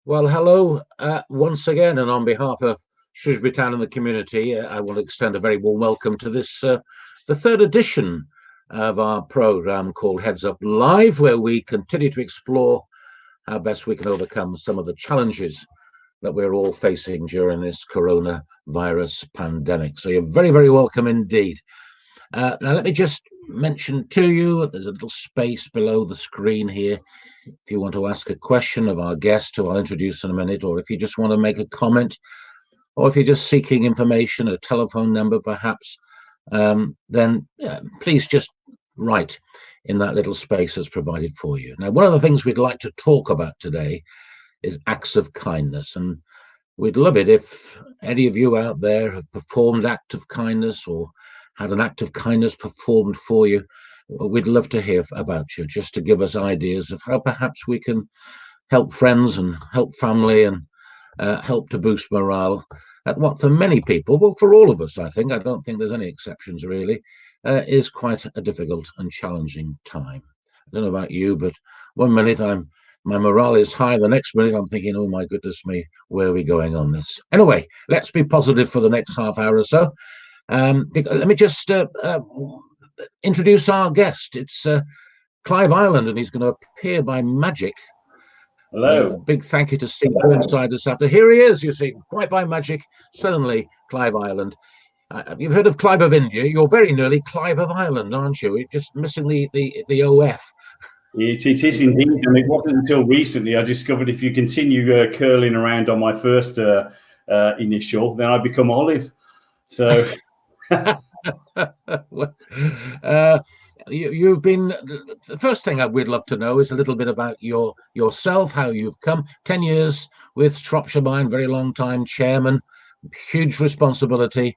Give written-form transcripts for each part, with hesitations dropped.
Well, hello once again, and on behalf of Shrewsbury Town and the community, I want to extend a very warm welcome to the third edition of our programme called Heads Up Live, where we continue to explore how best we can overcome some of the challenges that we're all facing during this coronavirus pandemic. So you're very, very welcome indeed. Now, let me just mention to you that there's a little space below the screen here. If you want to ask a question of our guest, who I'll introduce in a minute, or if you just want to make a comment, or if you're just seeking information, a telephone number perhaps, then please just write in that little space that's provided for you. Now, one of the things we'd like to talk about today is acts of kindness. And we'd love it if any of you out there have performed act of kindness or had an act of kindness performed for you. We'd love to hear about you, just to give us ideas of how perhaps we can help friends and help family and help to boost morale at what for many people, well, for all of us, I don't think there's any exceptions really, is quite a difficult and challenging time. I don't know about you, but one minute my morale is high, the next minute I'm thinking, oh my goodness me, where are we going on this? Anyway, let's be positive for the next half hour or so. Let me just introduce our guest. It's Clive Ireland, and he's going to appear by magic. Hello. Big thank you to Steve Burnside this afternoon. Here he is, you see, quite by magic, suddenly Clive Ireland. You've heard of Clive of India. You're very nearly Clive of Ireland, aren't you? You're just missing the OF. It is indeed, and it wasn't until recently I discovered if you continue curling around on my first initial, then I become Olive. So... You've been, the first thing we'd love to know is a little bit about yourself, how you've come. 10 years with Shropshire Mind, very long time, chairman, huge responsibility.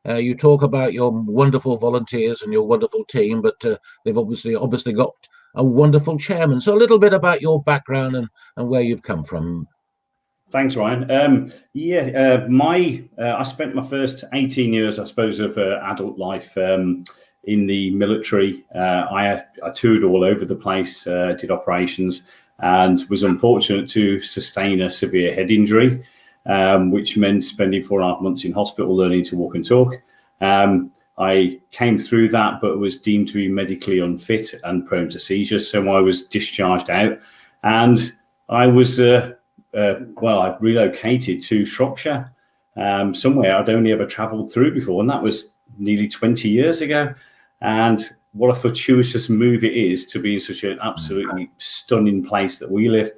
You talk about your wonderful volunteers and your wonderful team, but they've obviously got a wonderful chairman. So a little bit about your background and where you've come from. Thanks, Ryan. I spent my first 18 years, I suppose, of adult life in the military. I toured all over the place, did operations, and was unfortunate to sustain a severe head injury, which meant spending 4.5 months in hospital learning to walk and talk. I came through that, but was deemed to be medically unfit and prone to seizures, so I was discharged out, and I was... I relocated to Shropshire, somewhere I'd only ever travelled through before, and that was nearly 20 years ago. And what a fortuitous move it is to be in such an absolutely stunning place that we live.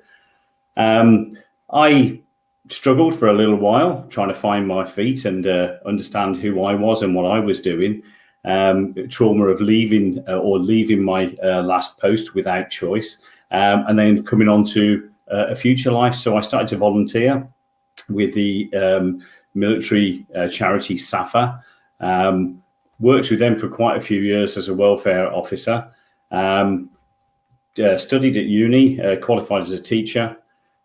I struggled for a little while trying to find my feet and understand who I was and what I was doing. Trauma of leaving my last post without choice, and then coming on to a future life. So I started to volunteer with the military charity SAFA, worked with them for quite a few years as a welfare officer, studied at uni, qualified as a teacher,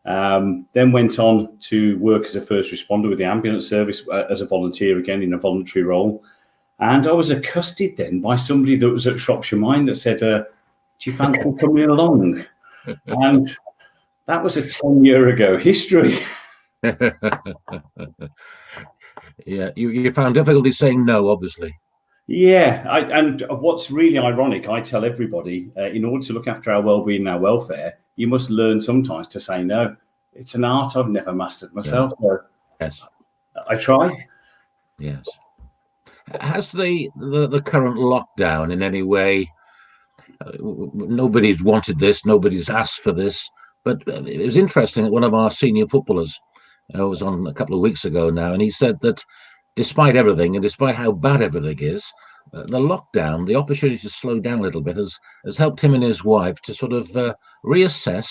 then went on to work as a first responder with the ambulance service as a volunteer, again in a voluntary role. And I was accosted then by somebody that was at Shropshire Mind that said, do you fancy coming along? And that was a 10-year ago history. Yeah, you found difficulty saying no, obviously. Yeah, and what's really ironic, I tell everybody, in order to look after our well-being and our welfare, you must learn sometimes to say no. It's an art I've never mastered myself. Yeah. So yes, I try. Yes. Has the current lockdown in any way? Nobody's wanted this. Nobody's asked for this. But it was interesting that one of our senior footballers was on a couple of weeks ago now, and he said that despite everything and despite how bad everything is, the lockdown, the opportunity to slow down a little bit has helped him and his wife to sort of reassess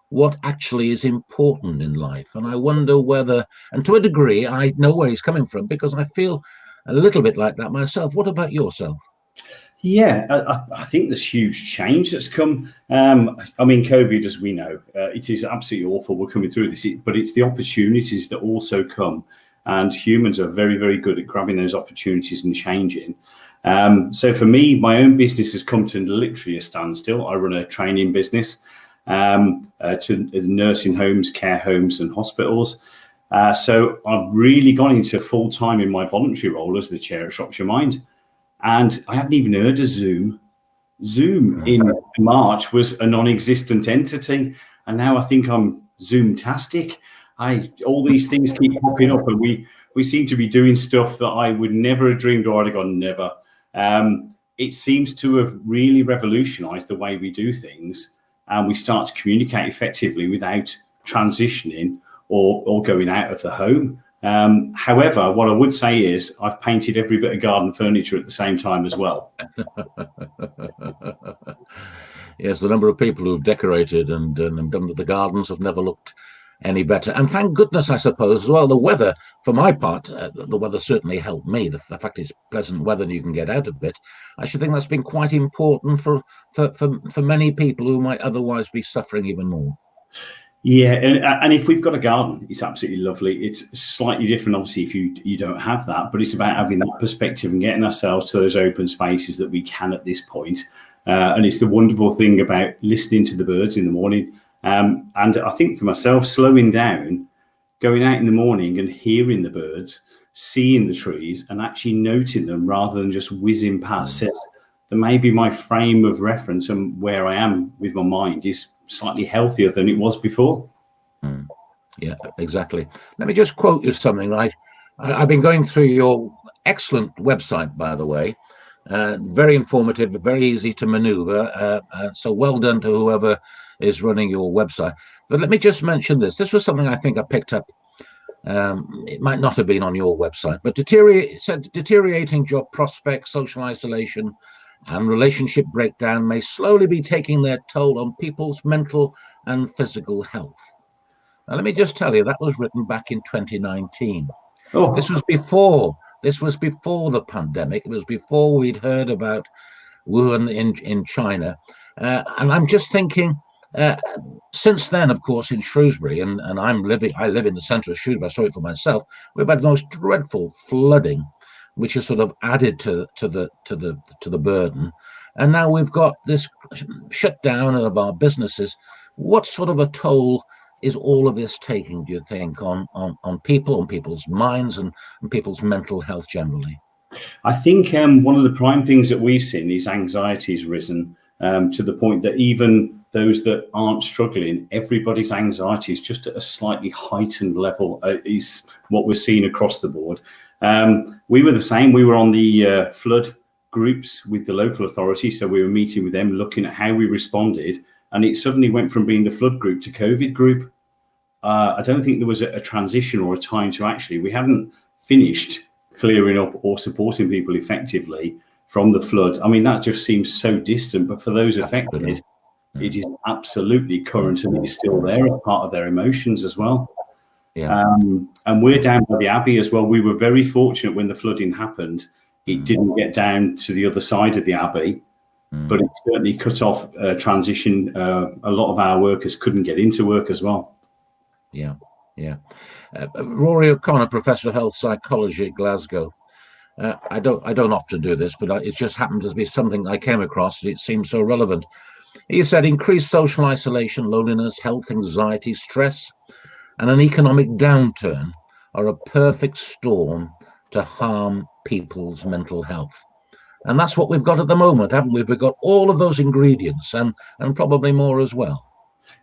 what actually is important in life. And I wonder whether, and to a degree, I know where he's coming from because I feel a little bit like that myself. What about yourself? Yeah, I think there's huge change that's come. I mean, COVID, as we know, it is absolutely awful. We're coming through this, but it's the opportunities that also come. And humans are very, very good at grabbing those opportunities and changing. So for me, my own business has come to literally a standstill. I run a training business. to nursing homes, care homes, and hospitals. So I've really gone into full time in my voluntary role as the chair at Shropshire Mind, and I hadn't even heard of Zoom. Zoom in March was a non-existent entity, and now I think I'm Zoom-tastic. All these things keep popping up, and we seem to be doing stuff that I would never have dreamed, or I'd have gone never. It seems to have really revolutionised the way we do things, and we start to communicate effectively without transitioning or going out of the home. However, what I would say is I've painted every bit of garden furniture at the same time as well. Yes, the number of people who've decorated and done that, the gardens have never looked any better. And thank goodness, I suppose, as well, the weather, for my part, the weather certainly helped me. The fact it's pleasant weather and you can get out of it, I should think that's been quite important for many people who might otherwise be suffering even more. Yeah, and if we've got a garden, it's absolutely lovely. It's slightly different, obviously, if you don't have that, but it's about having that perspective and getting ourselves to those open spaces that we can at this point. And it's the wonderful thing about listening to the birds in the morning. And I think for myself, slowing down, going out in the morning and hearing the birds, seeing the trees and actually noting them rather than just whizzing past, says that maybe my frame of reference and where I am with my mind is slightly healthier than it was before. Yeah, exactly. Let me just quote you something. I've been going through your excellent website, by the way. Very informative, very easy to maneuver. So well done to whoever is running your website. But let me just mention this. This was something I think I picked up. It might not have been on your website, but deteriorating job prospects, social isolation, and relationship breakdown may slowly be taking their toll on people's mental and physical health. Now, let me just tell you, that was written back in 2019. Oh. This was before the pandemic. It was before we'd heard about Wuhan in China. And I'm just thinking, since then, of course, in Shrewsbury, and I live in the centre of Shrewsbury, I saw it for myself, we've had the most dreadful flooding, which has sort of added to the burden. And now we've got this shutdown of our businesses. What sort of a toll is all of this taking, do you think, on people, on people's minds and people's mental health generally? I think one of the prime things that we've seen is anxiety's risen to the point that even those that aren't struggling, everybody's anxiety is just at a slightly heightened level, is what we're seeing across the board. We were the same. We were on the flood groups with the local authority. So we were meeting with them, looking at how we responded. And it suddenly went from being the flood group to COVID group. I don't think there was a transition or a time to actually, we hadn't finished clearing up or supporting people effectively from the flood. I mean, that just seems so distant, but for those affected, it is absolutely current and it is still there as part of their emotions as well. Yeah. And we're down by the Abbey as well. We were very fortunate when the flooding happened. It didn't get down to the other side of the Abbey, but it certainly cut off transition. A lot of our workers couldn't get into work as well. Yeah. Rory O'Connor, Professor of Health Psychology at Glasgow. I don't often do this, but it just happened to be something I came across. It seemed so relevant. He said increased social isolation, loneliness, health anxiety, stress, and an economic downturn are a perfect storm to harm people's mental health. And that's what we've got at the moment, haven't we? We've got all of those ingredients and probably more as well.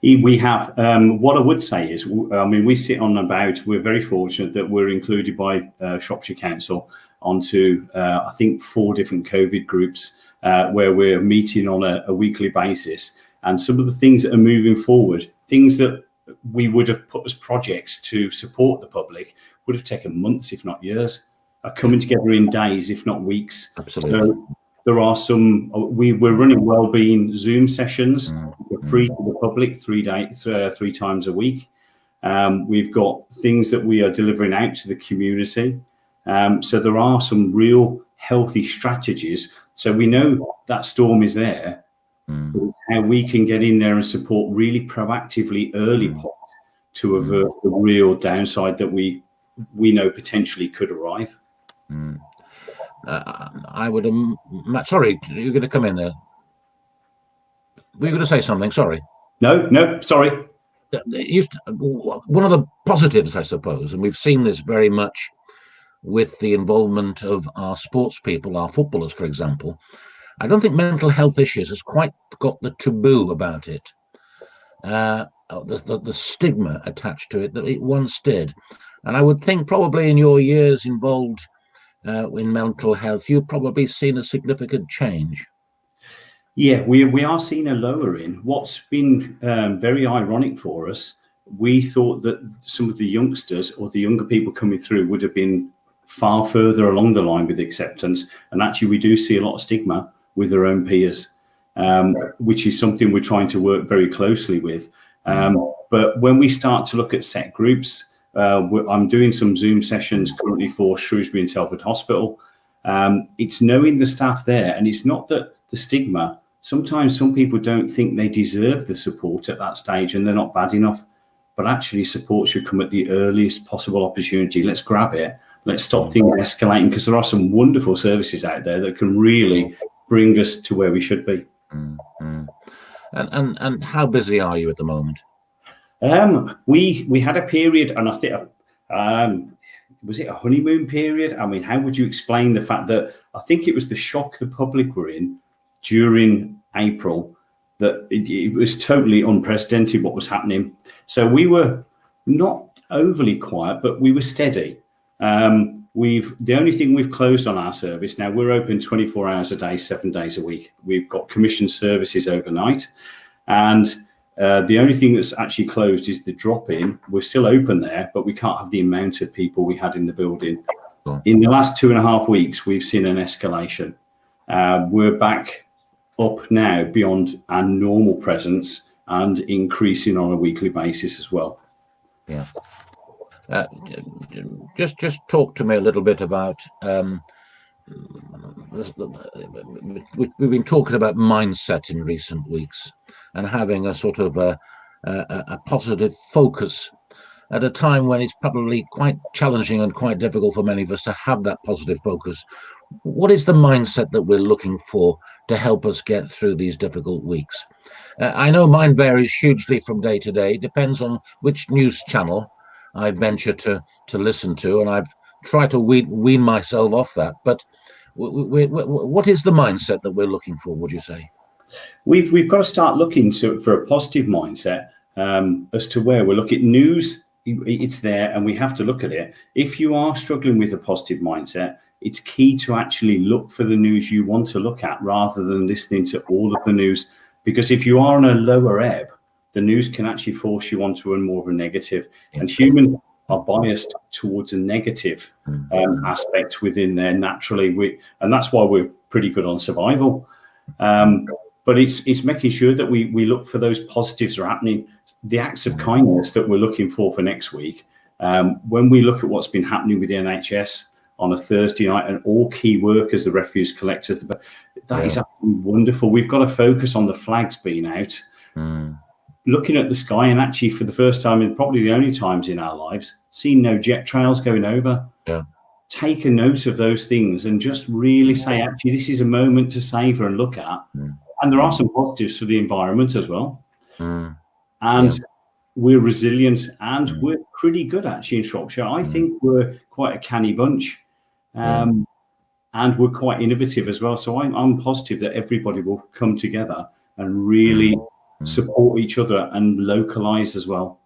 We have. What I would say is, I mean, we sit on about, we're very fortunate that we're included by Shropshire Council onto, I think, 4 different COVID groups where we're meeting on a weekly basis. And some of the things that are moving forward, things that we would have put as projects to support the public would have taken months, if not years, are coming together in days, if not weeks. Absolutely. So there are some, we're running wellbeing Zoom sessions free to the public 3 times a week. We've got things that we are delivering out to the community. So there are some real healthy strategies. So we know that storm is there, but it's how we can get in there and support really proactively early point to avert the real downside that we know potentially could arrive. I would, sorry, you're going to come in there. Were you going to say something? Sorry. No, sorry. One of the positives, I suppose, and we've seen this very much with the involvement of our sports people, our footballers, for example. I don't think mental health issues has quite got the taboo about it, the stigma attached to it that it once did. And I would think probably in your years involved in mental health, you've probably seen a significant change. Yeah, we are seeing a lowering. What's been very ironic for us, we thought that some of the youngsters or the younger people coming through would have been far further along the line with acceptance. And actually, we do see a lot of stigma with their own peers, which is something we're trying to work very closely with. But when we start to look at set groups, I'm doing some Zoom sessions currently for Shrewsbury and Telford Hospital. It's knowing the staff there, and it's not that the stigma. Sometimes some people don't think they deserve the support at that stage and they're not bad enough, but actually support should come at the earliest possible opportunity. Let's grab it. Let's stop things escalating, because there are some wonderful services out there that can really bring us to where we should be. And how busy are you at the moment? We had a period, and I think was it a honeymoon period? I mean, how would you explain the fact that I think it was the shock the public were in during April, that it was totally unprecedented what was happening. So we were not overly quiet, but we were steady. The only thing we've closed on our service now, we're open 24 hours a day, 7 days a week. We've got commissioned services overnight, and the only thing that's actually closed is the drop-in. We're still open there, but we can't have the amount of people we had in the building. In the last 2.5 weeks, we've seen an escalation. We're back up now beyond our normal presence and increasing on a weekly basis as well. Yeah. Just talk to me a little bit about we've been talking about mindset in recent weeks and having a sort of a positive focus at a time when it's probably quite challenging and quite difficult for many of us to have that positive focus. What is the mindset that we're looking for to help us get through these difficult weeks? I know mine varies hugely from day to day, depends on which news channel I venture to listen to, and I've tried to wean myself off that. But what is the mindset that we're looking for, would you say? We've got to start looking for a positive mindset as to where we're looking. News, it's there, and we have to look at it. If you are struggling with a positive mindset, it's key to actually look for the news you want to look at rather than listening to all of the news. Because if you are on a lower ebb, the news can actually force you onto a more of a negative. And humans are biased towards a negative aspect within there naturally. And that's why we're pretty good on survival. But it's making sure that we look for those positives that are happening, the acts of kindness that we're looking for next week. When we look at what's been happening with the NHS on a Thursday night and all key workers, the refuse collectors, that is absolutely wonderful. We've got to focus on the flags being out, looking at the sky, and actually for the first time and probably the only times in our lives, seeing no jet trails going over. Take a note of those things and just really say, actually, this is a moment to savor and look at. And there are some positives for the environment as well. And we're resilient, and we're pretty good actually in Shropshire. I think we're quite a canny bunch, and we're quite innovative as well. So I'm positive that everybody will come together and really support each other and localize as well.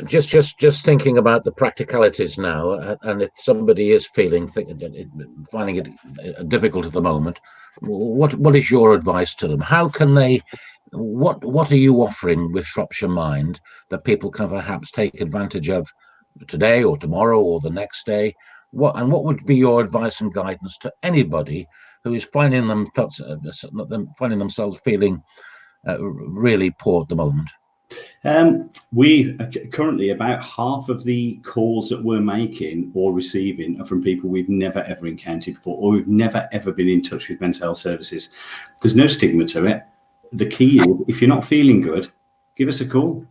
Just thinking about the practicalities now, and if somebody is finding it difficult at the moment, what is your advice to them? How can they? What are you offering with Shropshire Mind that people can perhaps take advantage of today or tomorrow or the next day? What would be your advice and guidance to anybody who is finding themselves feeling really poor at the moment? We currently, about half of the calls that we're making or receiving are from people we've never ever encountered before, or we've never ever been in touch with mental health services. There's no stigma to it. The key is, if you're not feeling good, give us a call,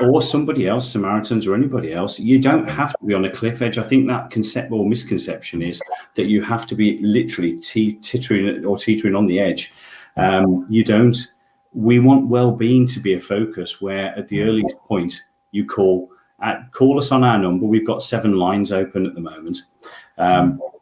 or somebody else, Samaritans or anybody else. You don't have to be on a cliff edge. I think that concept or misconception is that you have to be literally teetering on the edge. You don't. we want well-being to be a focus, where at the earliest point you call us on our number. We've got 7 lines open at the moment.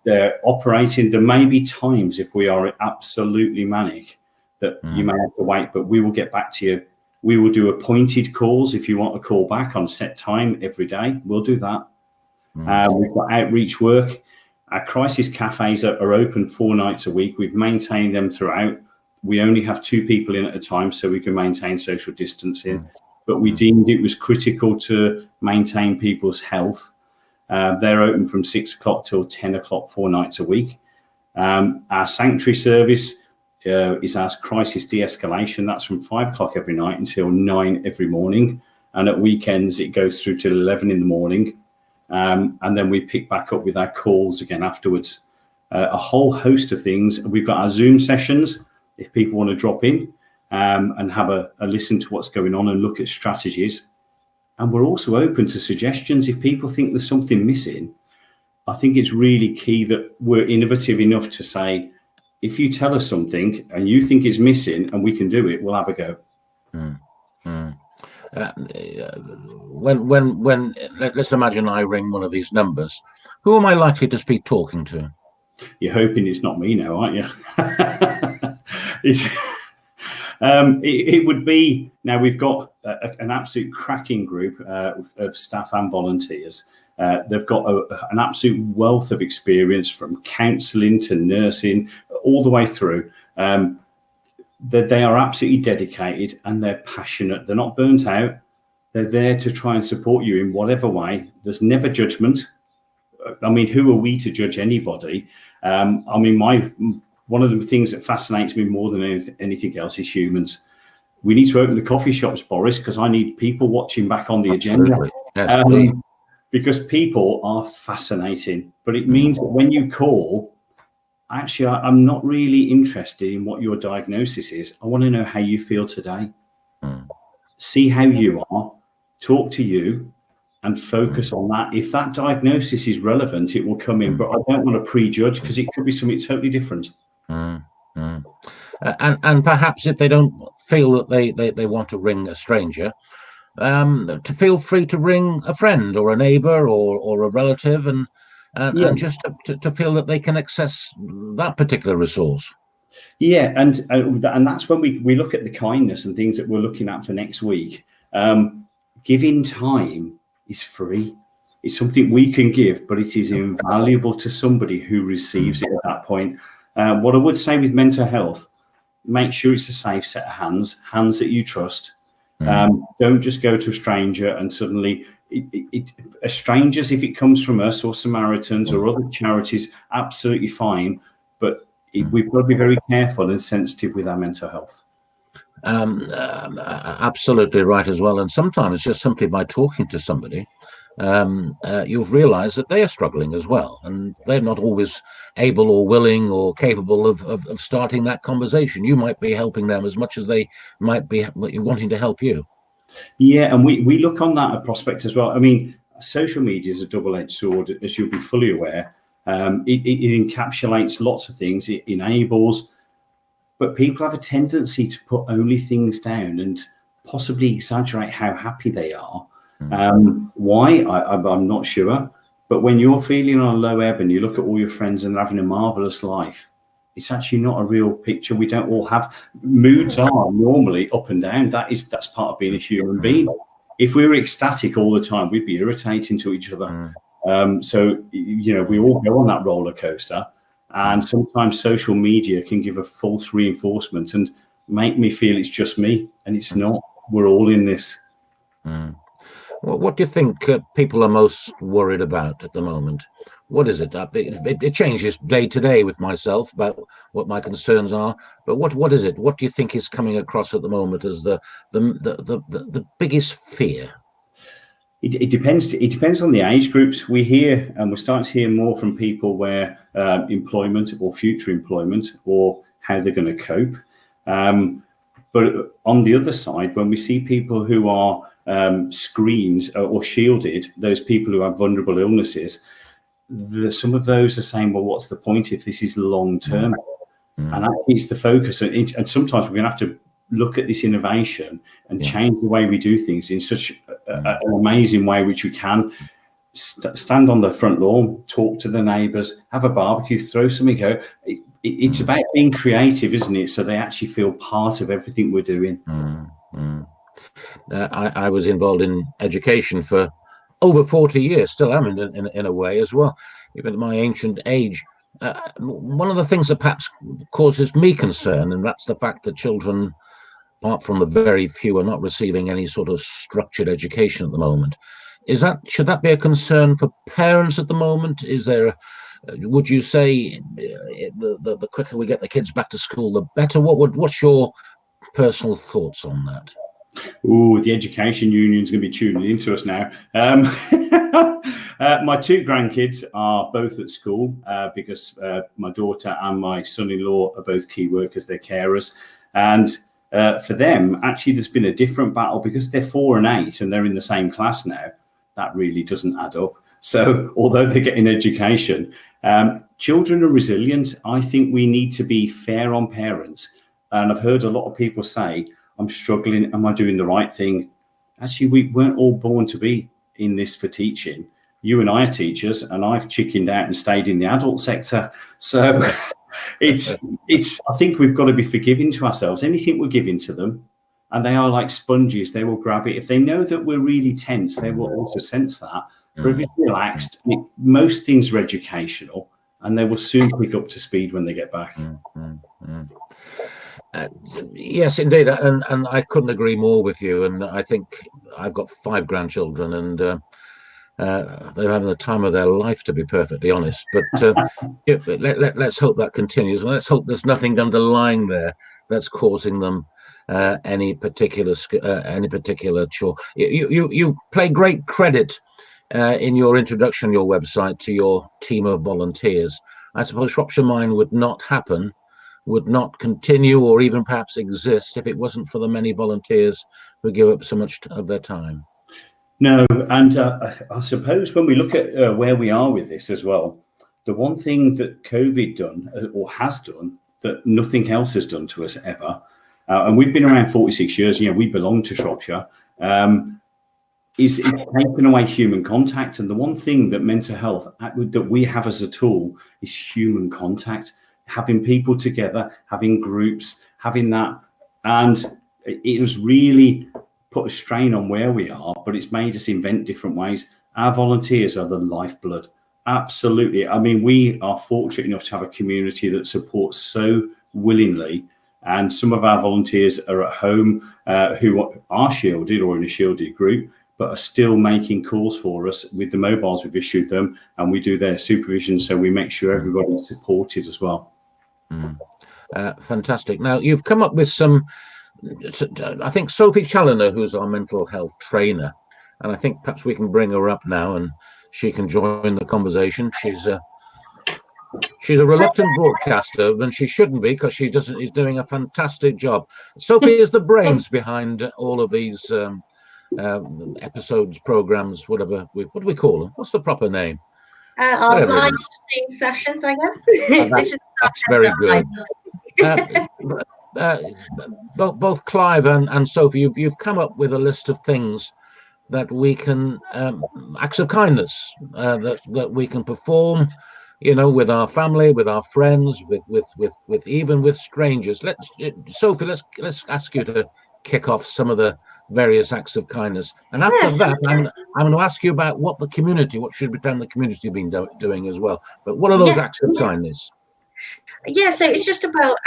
They're operating. There may be times, if we are absolutely manic, that you may have to wait, but we will get back to you. We will do appointed calls. If you want a call back on set time every day, we'll do that. We've got outreach work. Our crisis cafes are open 4 nights a week. We've maintained them throughout. We only have 2 people in at a time, so we can maintain social distancing. But we deemed it was critical to maintain people's health. They're open from 6 o'clock till 10 o'clock, 4 nights a week. Our sanctuary service is our crisis de-escalation. That's from 5 o'clock every night until 9 every morning. And at weekends, it goes through till 11 in the morning. And then we pick back up with our calls again afterwards. A whole host of things. We've got our Zoom sessions, if people want to drop in and have a listen to what's going on and look at strategies. And we're also open to suggestions. If people think there's something missing, I think it's really key that we're innovative enough to say, if you tell us something and you think it's missing and we can do it, we'll have a go. When let's imagine I ring one of these numbers, who am I likely to be talking to? You're hoping it's not me now, aren't you? It would be, now we've got an absolute cracking group of staff and volunteers. They've got an absolute wealth of experience, from counselling to nursing, all the way through. They are absolutely dedicated and they're passionate. They're not burnt out. They're there to try and support you in whatever way. There's never judgment. I mean, who are we to judge anybody? One of the things that fascinates me more than anything else is humans. We need to open the coffee shops, Boris, because I need people watching back on the agenda. Yes, because people are fascinating. But it means that when you call, actually, I'm not really interested in what your diagnosis is. I want to know how you feel today. See how you are, talk to you, and focus on that. If that diagnosis is relevant, it will come in, but I don't want to prejudge, because it could be something totally different. And perhaps if they don't feel that they want to ring a stranger, to feel free to ring a friend or a neighbour or a relative, and just to feel that they can access that particular resource. Yeah, and that's when we look at the kindness and things that we're looking at for next week. Giving time is free. It's something we can give, but it is invaluable to somebody who receives it at that point. What I would say with mental health, make sure it's a safe set of hands that you trust. Don't just go to a stranger and suddenly strangers, if it comes from us or Samaritans or other charities, absolutely fine. But we've got to be very careful and sensitive with our mental health. Absolutely right as well. And sometimes just simply by talking to somebody, you've realized that they are struggling as well, and they're not always able or willing or capable of starting that conversation. You might be helping them as much as they might be wanting to help you. Yeah, and we look on that at Prospect as well. I mean, social media is a double-edged sword, as you'll be fully aware. It encapsulates lots of things. It enables, but people have a tendency to put only things down and possibly exaggerate how happy they are. Why? I'm not sure. But when you're feeling on a low ebb and you look at all your friends and having a marvelous life, it's actually not a real picture. We don't all have moods are normally up and down. That's part of being a human being. If we were ecstatic all the time, we'd be irritating to each other. So, we all go on that roller coaster, and sometimes social media can give a false reinforcement and make me feel it's just me, and it's not. We're all in this. Well, what do you think people are most worried about at the moment? What is it? It changes day to day with myself about what my concerns are. But what is it? What do you think is coming across at the moment as the biggest fear? It depends. It depends on the age groups. We hear, and we're starting to hear more from people where employment or future employment or how they're going to cope. But on the other side, when we see people who are screened or shielded, those people who have vulnerable illnesses, some of those are saying, well, what's the point if this is long term? And that is the focus. And sometimes we're going to have to look at this innovation and change the way we do things in such an amazing way, which we can stand on the front lawn, talk to the neighbours, have a barbecue, throw something out. It's about being creative, isn't it? So they actually feel part of everything we're doing. I was involved in education for over 40 years, still am in a way as well, even at my ancient age. One of the things that perhaps causes me concern, and that's the fact that children, apart from the very few, are not receiving any sort of structured education at the moment. Should that be a concern for parents at the moment? Is there, would you say, the quicker we get the kids back to school, the better? What's your personal thoughts on that? Oh, the education union's going to be tuning into us now. My two grandkids are both at school because my daughter and my son-in-law are both key workers, they're carers. And for them, actually, there's been a different battle because they're 4 and 8 and they're in the same class now. That really doesn't add up. So although they're getting education, children are resilient. I think we need to be fair on parents. And I've heard a lot of people say, I'm struggling. Am I doing the right thing? Actually, we weren't all born to be in this for teaching. You and I are teachers, and I've chickened out and stayed in the adult sector. So it's. I think we've got to be forgiving to ourselves. Anything we're giving to them, and they are like sponges. They will grab it. If they know that we're really tense, they will also sense that. But if it's relaxed, most things are educational, and they will soon pick up to speed when they get back. Yes, indeed, and I couldn't agree more with you. And I think I've got 5 grandchildren, and they're having the time of their life, to be perfectly honest. But let's hope that continues, and let's hope there's nothing underlying there that's causing them any particular chore. You play great credit in your introduction, your website, to your team of volunteers. I suppose Shropshire Mind would not happen, would not continue, or even perhaps exist if it wasn't for the many volunteers who give up so much of their time. No, and I suppose when we look at where we are with this as well, the one thing that COVID done or has done that nothing else has done to us ever, and we've been around 46 years, we belong to Shropshire, is it's taken away human contact. And the one thing that mental health, that we have as a tool, is human contact. Having people together, having groups, having that. And it has really put a strain on where we are, but it's made us invent different ways. Our volunteers are the lifeblood. Absolutely. I mean, we are fortunate enough to have a community that supports so willingly. And some of our volunteers are at home who are shielded or in a shielded group, but are still making calls for us with the mobiles we've issued them, and we do their supervision, so we make sure everybody's supported as well. Fantastic. Now, you've come up with some, I think Sophie Challoner, who's our mental health trainer, and I think perhaps we can bring her up now and she can join the conversation. She's a reluctant broadcaster, and she shouldn't be, because she's doing a fantastic job. Sophie is the brains behind all of these episodes, programs, whatever. What do we call them? What's the proper name? Our live stream sessions, I guess. That's very good. Both Clive and Sophie, you've come up with a list of things that we can, acts of kindness that we can perform, with our family, with our friends, with even with strangers. Sophie, let's ask you to kick off some of the various acts of kindness, and after that I'm going to ask you about what the Should Be Done the community been doing as well. But what are those acts of kindness? Yeah, so it's just about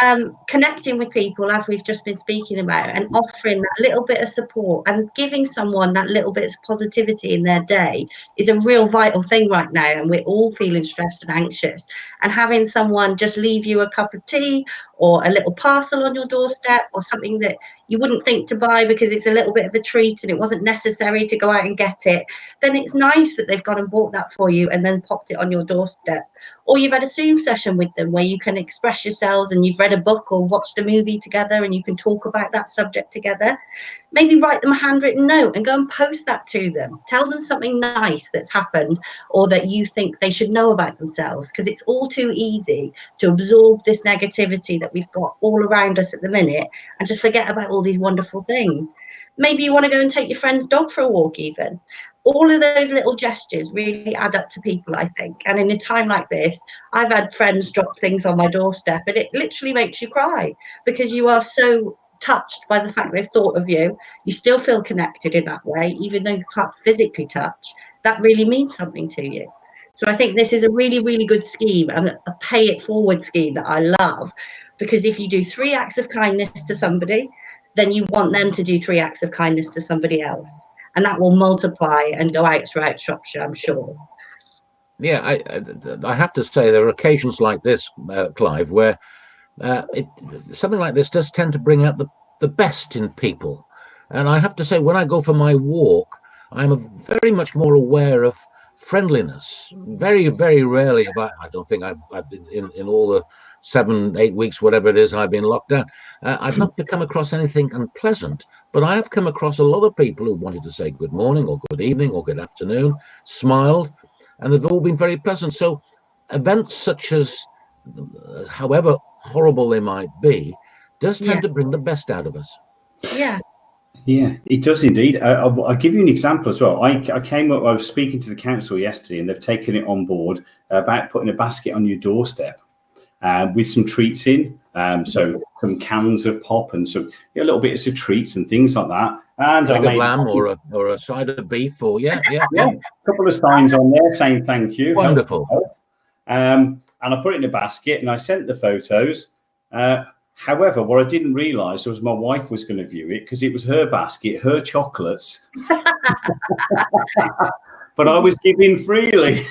connecting with people, as we've just been speaking about, and offering that little bit of support and giving someone that little bit of positivity in their day is a real vital thing right now. And we're all feeling stressed and anxious, and having someone just leave you a cup of tea or a little parcel on your doorstep, or something that you wouldn't think to buy because it's a little bit of a treat and it wasn't necessary to go out and get it, then it's nice that they've gone and bought that for you and then popped it on your doorstep. Or you've had a Zoom session with them where you can express yourselves, and you've read a book or watched a movie together and you can talk about that subject together. maybe write them a handwritten note and go and post that to them. Tell them something nice that's happened or that you think they should know about themselves, because it's all too easy to absorb this negativity that we've got all around us at the minute and just forget about all these wonderful things. Maybe you want to go and take your friend's dog for a walk even. All of those little gestures really add up to people, I think. And in a time like this, I've had friends drop things on my doorstep and it literally makes you cry, because you are so touched by the fact they've thought of you. You still feel connected in that way, even though you can't physically touch. That really means something to you. So I think this is a really, really good scheme, and a pay it forward scheme that I love, because if you do 3 acts of kindness to somebody, then you want them to do 3 acts of kindness to somebody else. And that will multiply and go out throughout Shropshire, I'm sure. Yeah, I have to say there are occasions like this, Clive, where something like this does tend to bring out the best in people. And I have to say, when I go for my walk, I'm very much more aware of friendliness. Very, very rarely have I don't think I've been in all the 7, 8 weeks, whatever it is, I've been locked down. I've not come across anything unpleasant, but I have come across a lot of people who wanted to say good morning or good evening or good afternoon, smiled, and they've all been very pleasant. So events such as, however horrible they might be, does tend to bring the best out of us. Yeah. Yeah, it does indeed. I'll give you an example as well. I was speaking to the council yesterday, and they've taken it on board about putting a basket on your doorstep with some treats in. So some cans of pop and some little bits of treats and things like that. And leg of lamb or a side of beef, or yeah. A couple of signs on there saying thank you. Wonderful. And I put it in a basket and I sent the photos. However, what I didn't realise was my wife was going to view it, because it was her basket, her chocolates. But I was giving freely.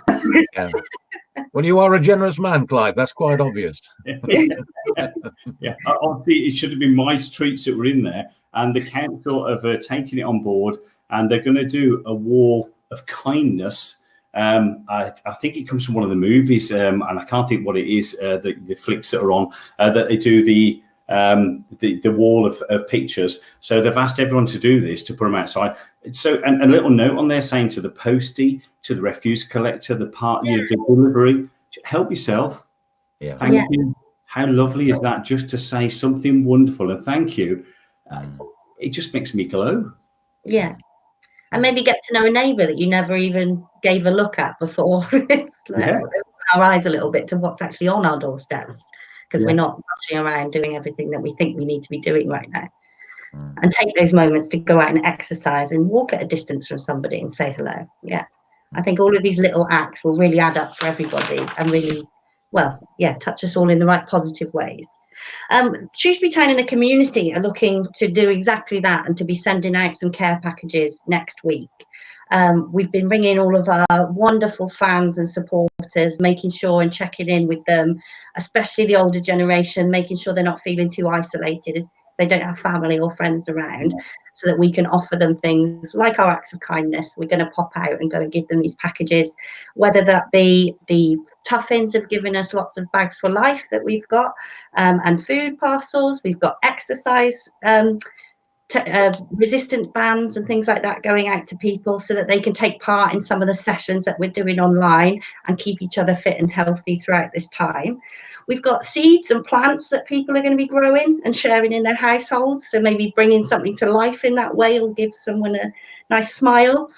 Yeah. Well, you are a generous man, Clive. That's quite obvious. Yeah. Obviously, it should have been my treats that were in there. And the council have taken it on board, and they're going to do a wall of kindness. I think it comes from one of the movies, and I can't think what it is. The flicks that are on that they do the wall of pictures. So they've asked everyone to do this, to put them outside. So and a little note on there saying to the postie, to the refuse collector, the delivery, help yourself. Yeah. Thank you. How lovely is that? Just to say something wonderful and thank you. It just makes me glow. Yeah. And maybe get to know a neighbour that you never even gave a look at before. Let's open our eyes a little bit to what's actually on our doorsteps, because we're not rushing around doing everything that we think we need to be doing right now. And take those moments to go out and exercise and walk at a distance from somebody and say hello. Yeah. I think all of these little acts will really add up for everybody and really, touch us all in the right positive ways. Shrewsbury Town and the community are looking to do exactly that, and to be sending out some care packages next week. We've been ringing all of our wonderful fans and supporters, making sure and checking in with them, especially the older generation, making sure they're not feeling too isolated, they don't have family or friends around, so that we can offer them things like our acts of kindness. We're going to pop out and go and give them these packages, whether that be the Tuffins have given us lots of bags for life that we've got, and food parcels. We've got exercise resistant bands and things like that going out to people, so that they can take part in some of the sessions that we're doing online and keep each other fit and healthy throughout this time. We've got seeds and plants that people are going to be growing and sharing in their households, so maybe bringing something to life in that way will give someone a nice smile.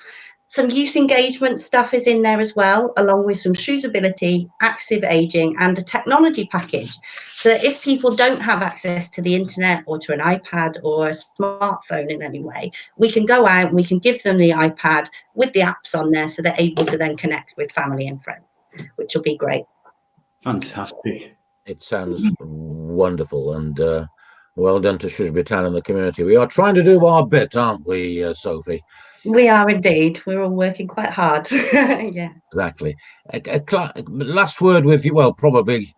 Some youth engagement stuff is in there as well, along with some shoesability, active aging, and a technology package. So that if people don't have access to the internet or to an iPad or a smartphone in any way, we can go out and we can give them the iPad with the apps on there, so they're able to then connect with family and friends, which will be great. Fantastic. It sounds wonderful, and well done to Shrewsbury Town and the community. We are trying to do our bit, aren't we, Sophie? We are indeed. We're all working quite hard. Yeah. Exactly. Last word with you. Well, probably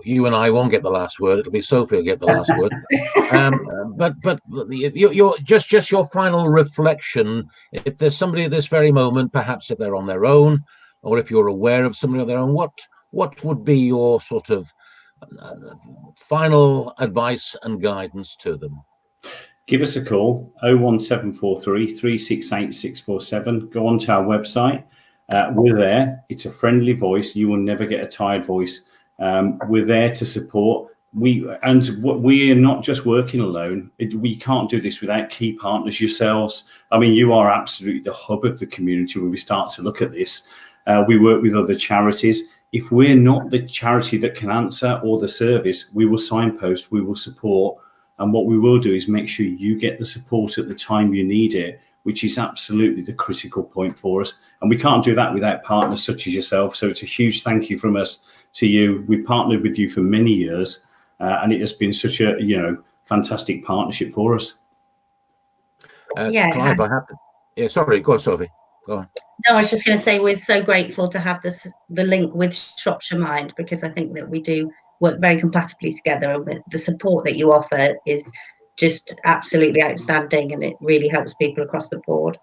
you and I won't get the last word. It'll be Sophie will get the last word. But your your final reflection. If there's somebody at this very moment, perhaps if they're on their own, or if you're aware of somebody on their own, what would be your sort of final advice and guidance to them? give us a call, 01743 368 647. Go onto our website. We're there. It's a friendly voice. You will never get a tired voice. We're there to support. We are not just working alone. We can't do this without key partners yourselves. I mean, you are absolutely the hub of the community when we start to look at this. We work with other charities. If we're not the charity that can answer or the service, we will signpost, we will support. And what we will do is make sure you get the support at the time you need it, which is absolutely the critical point for us. And we can't do that without partners such as yourself. So it's a huge thank you from us to you. We've partnered with you for many years, and it has been such a, fantastic partnership for us. Yeah, Clive, I have to. Yeah, sorry, go on, Sophie. Go on. No, I was just going to say we're so grateful to have the link with Shropshire Mind, because I think that we do work very compatibly together, and the support that you offer is just absolutely outstanding, and it really helps people across the board.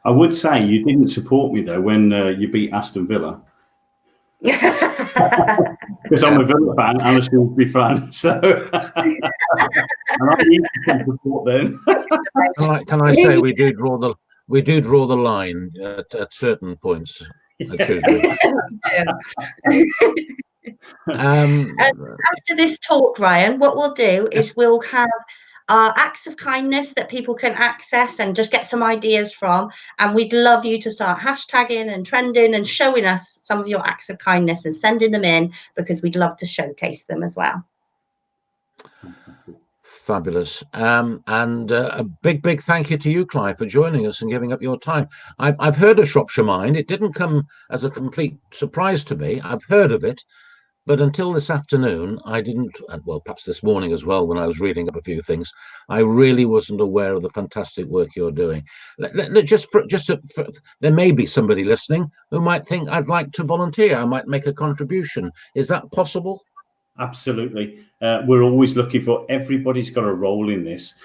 I would say you didn't support me though when you beat Aston Villa. Because I'm a Villa fan and a Shrewsbury fan, so and I need some support then. Can I say we do draw the line at certain points at Shrewsbury. After this talk, Ryan, what we'll do is we'll have acts of kindness that people can access and just get some ideas from, and we'd love you to start hashtagging and trending and showing us some of your acts of kindness and sending them in, because we'd love to showcase them as well. Fabulous. And a big thank you to you, Clive, for joining us and giving up your time. I've heard of Shropshire Mind. It didn't come as a complete surprise to me. I've heard of it, but until this afternoon, I didn't, well, perhaps this morning as well, when I was reading up a few things, I really wasn't aware of the fantastic work you're doing. There may be somebody listening who might think, I'd like to volunteer, I might make a contribution. Is that possible? Absolutely. We're always looking for, everybody's got a role in this.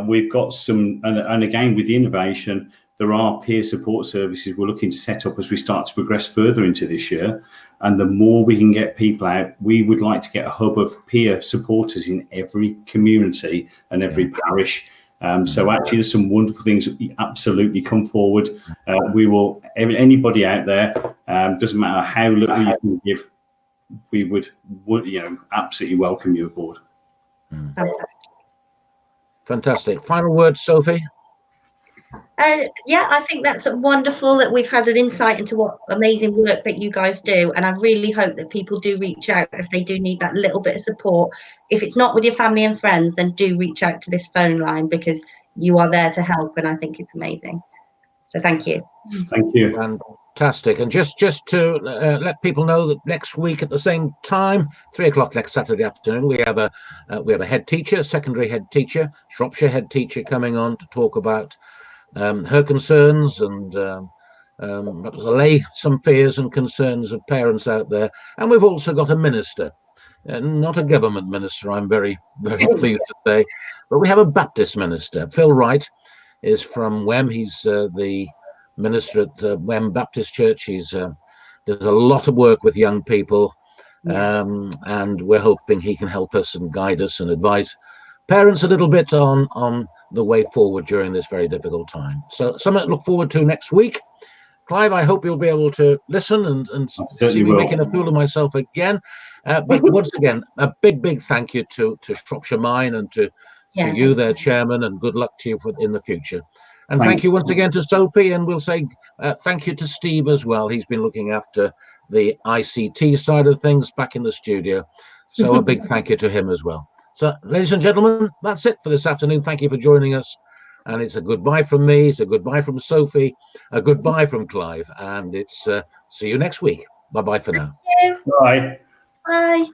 We've got some, and again, with the innovation, there are peer support services we're looking to set up as we start to progress further into this year. And the more we can get people out, we would like to get a hub of peer supporters in every community and every parish. So actually, there's some wonderful things that absolutely come forward. We will, anybody out there, doesn't matter how little you can give, we would absolutely welcome you aboard. Fantastic. Final word, Sophie? Yeah, I think that's wonderful that we've had an insight into what amazing work that you guys do, and I really hope that people do reach out if they do need that little bit of support. If it's not with your family and friends, then do reach out to this phone line, because you are there to help, and I think it's amazing. So thank you. Thank you. Fantastic. And just to let people know that next week at the same time, 3 o'clock next Saturday afternoon, we have a head teacher, secondary head teacher, Shropshire head teacher, coming on to talk about her concerns and allay some fears and concerns of parents out there. And we've also got a minister, not a government minister, I'm very pleased to say, but we have a Baptist minister. Phil Wright is from Wem. He's the minister at Wem Baptist Church. He's does a lot of work with young people, and we're hoping he can help us and guide us and advise parents a little bit on the way forward during this very difficult time. So something to look forward to next week. Clive, I hope you'll be able to listen and see me making a fool of myself again. But once again, a big thank you to Shropshire Mind and to you, their chairman, and good luck to you in the future. And thank you once again to Sophie, and we'll say thank you to Steve as well. He's been looking after the ICT side of things back in the studio. So a big thank you to him as well. So, ladies and gentlemen, that's it for this afternoon. Thank you for joining us. And it's a goodbye from me. It's a goodbye from Sophie. A goodbye from Clive. And it's see you next week. Bye-bye for now. Thank you. Bye. Bye.